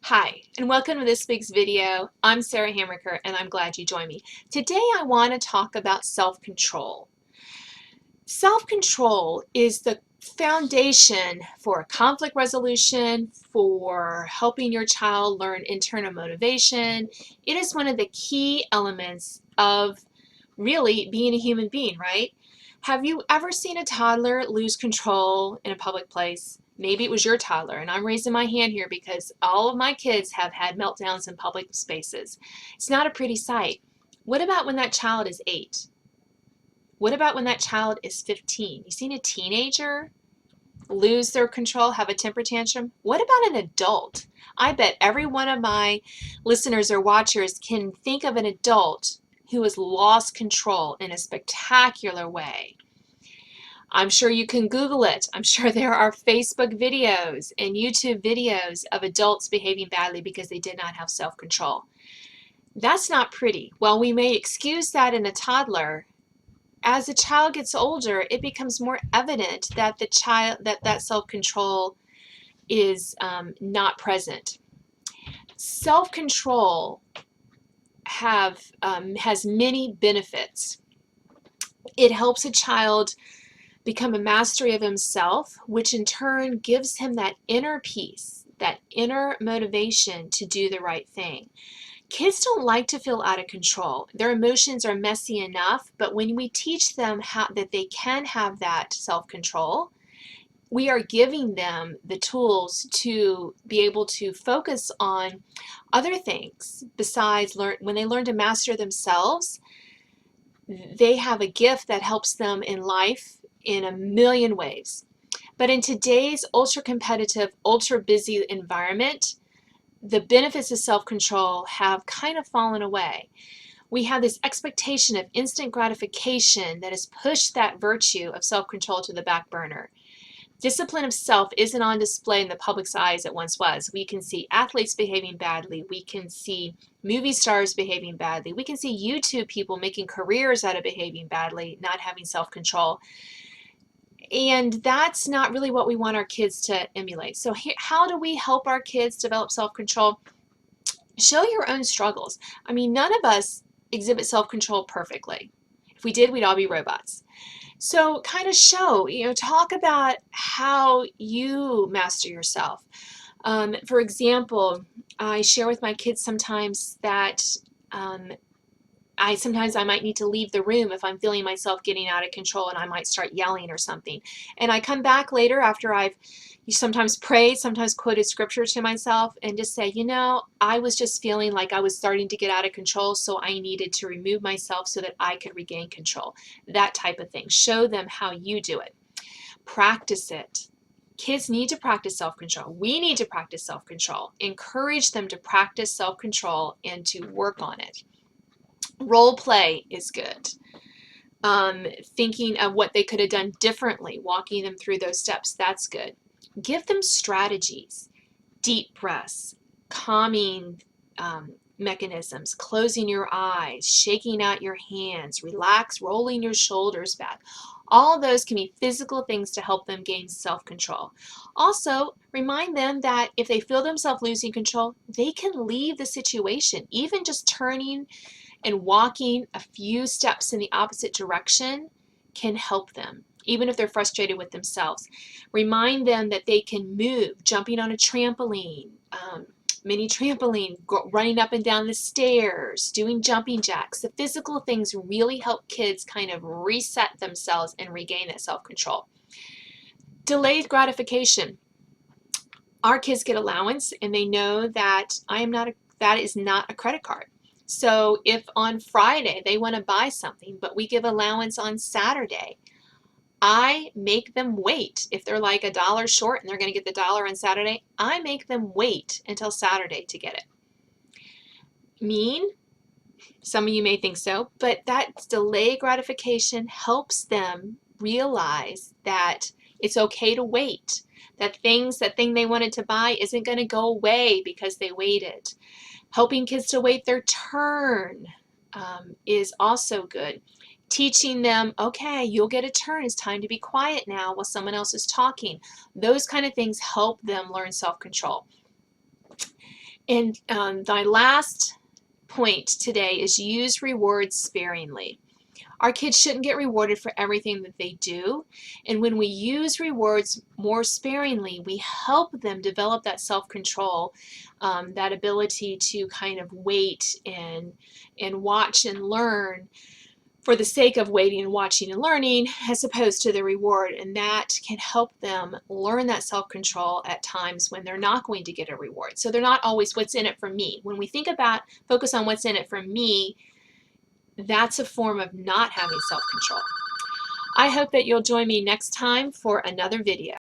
Hi, and welcome to this week's video. I'm Sarah Hamricker, and I'm glad you joined me. Today I want to talk about self-control. Self-control is the foundation for conflict resolution, for helping your child learn internal motivation. It is one of the key elements of really being a human being, right? Have you ever seen a toddler lose control in a public place? Maybe it was your toddler, and I'm raising my hand here because all of my kids have had meltdowns in public spaces. It's not a pretty sight. What about when that child is 8? What about when that child is 15? You seen a teenager lose their control, have a temper tantrum? What about an adult? I bet every one of my listeners or watchers can think of an adult who has lost control in a spectacular way. I'm sure you can Google it. I'm sure there are Facebook videos and YouTube videos of adults behaving badly because they did not have self-control. That's not pretty. While we may excuse that in a toddler, as the child gets older, it becomes more evident that that self-control is not present. Self-control has many benefits. It helps a child become a mastery of himself, which in turn gives him that inner peace, that inner motivation to do the right thing. Kids don't like to feel out of control. Their emotions are messy enough, but when we teach them that they can have that self-control, we are giving them the tools to be able to focus on other things besides when they learn to master themselves. They have a gift that helps them in life in a million ways. But in today's ultra competitive, ultra busy environment, the benefits of self-control have kind of fallen away. We have this expectation of instant gratification that has pushed that virtue of self-control to the back burner. Discipline of self isn't on display in the public's eye as it once was. We can see athletes behaving badly. We can see movie stars behaving badly. We can see YouTube people making careers out of behaving badly, not having self-control. And that's not really what we want our kids to emulate. So how do we help our kids develop self-control? Show your own struggles. I mean, none of us exhibit self-control perfectly. If we did, we'd all be robots. So kind of show, talk about how you master yourself. For example, I share with my kids sometimes that sometimes I might need to leave the room if I'm feeling myself getting out of control and I might start yelling or something. And I come back later after I've sometimes prayed, sometimes quoted scripture to myself and just say, I was just feeling like I was starting to get out of control, so I needed to remove myself so that I could regain control. That type of thing. Show them how you do it. Practice it. Kids need to practice self-control. We need to practice self-control. Encourage them to practice self-control and to work on it. Role play is good. Thinking of what they could have done differently, walking them through those steps, that's good. Give them strategies, deep breaths, calming mechanisms, closing your eyes, shaking out your hands, relax, rolling your shoulders back. All those can be physical things to help them gain self-control. Also, remind them that if they feel themselves losing control, they can leave the situation. Even just turning and walking a few steps in the opposite direction can help them, even if they're frustrated with themselves. Remind them that they can move, jumping on a trampoline, mini trampoline, running up and down the stairs, doing jumping jacks. The physical things really help kids kind of reset themselves and regain that self-control. Delayed gratification. Our kids get allowance and they know that that is not a credit card. So if on Friday they want to buy something, but we give allowance on Saturday, I make them wait. If they're like $1 short and they're going to get the dollar on Saturday, I make them wait until Saturday to get it. Mean? Some of you may think so, but that delay gratification helps them realize that it's okay to wait. That thing they wanted to buy isn't going to go away because they waited. Helping kids to wait their turn is also good. Teaching them, okay, you'll get a turn. It's time to be quiet now while someone else is talking. Those kind of things help them learn self-control. And my last point today is use rewards sparingly. Our kids shouldn't get rewarded for everything that they do. And when we use rewards more sparingly, we help them develop that self-control, that ability to kind of wait and watch and learn for the sake of waiting and watching and learning, as opposed to the reward. And that can help them learn that self-control at times when they're not going to get a reward. So they're not always what's in it for me. When we think about focus on what's in it for me, that's a form of not having self-control. I hope that you'll join me next time for another video.